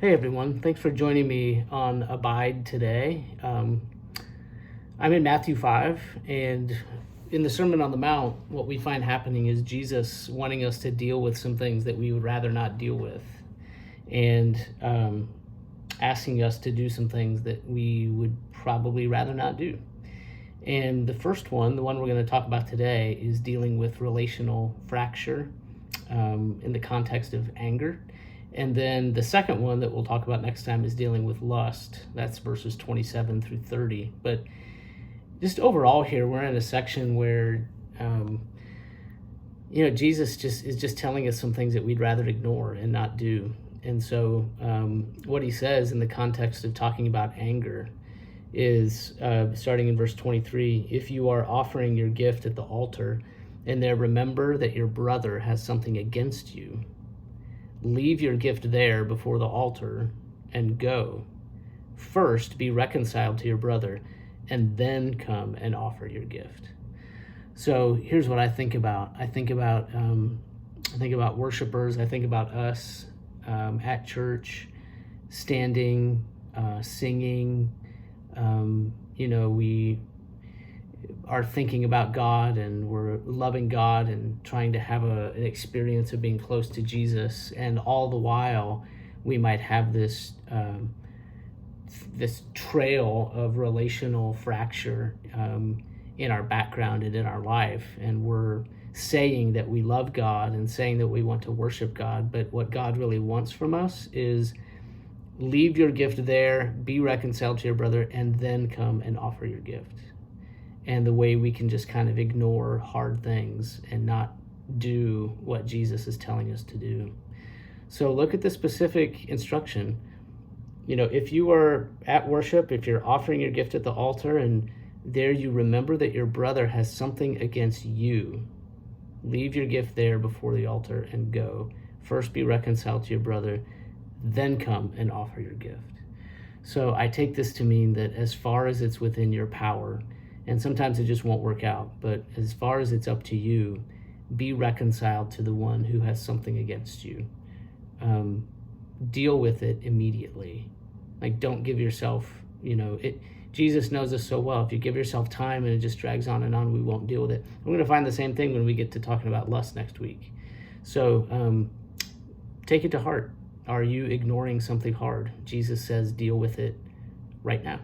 Hey everyone, thanks for joining me on Abide today. I'm in Matthew 5, and in the Sermon on the Mount, what we find happening is Jesus wanting us to deal with some things that we would rather not deal with, and asking us to do some things that we would probably rather not do. And the first one, the one we're going to talk about today, is dealing with relational fracture in the context of anger. And then the second one that we'll talk about next time is dealing with lust. That's verses 27 through 30. But just overall here, we're in a section where, Jesus is just telling us some things that we'd rather ignore and not do. And so what he says in the context of talking about anger is, starting in verse 23, if you are offering your gift at the altar and there remember that your brother has something against you, leave your gift there before the altar and go. First, be reconciled to your brother, and then come and offer your gift. So here's what I think about. I think about worshipers. I think about us at church, standing, singing. We are thinking about God, and we're loving God and trying to have an experience of being close to Jesus, and all the while we might have this trail of relational fracture in our background and in our life, and we're saying that we love God and saying that we want to worship God, but what God really wants from us is leave your gift there, be reconciled to your brother, and then come and offer your gift. And the way we can just kind of ignore hard things and not do what Jesus is telling us to do. So look at the specific instruction. If you are at worship, if you're offering your gift at the altar and there you remember that your brother has something against you, leave your gift there before the altar and go. First be reconciled to your brother, then come and offer your gift. So I take this to mean that as far as it's within your power, and sometimes it just won't work out, but as far as it's up to you, be reconciled to the one who has something against you. Deal with it immediately. Don't give yourself, Jesus knows us so well. If you give yourself time and it just drags on and on, we won't deal with it. We're going to find the same thing when we get to talking about lust next week. So take it to heart. Are you ignoring something hard? Jesus says deal with it right now.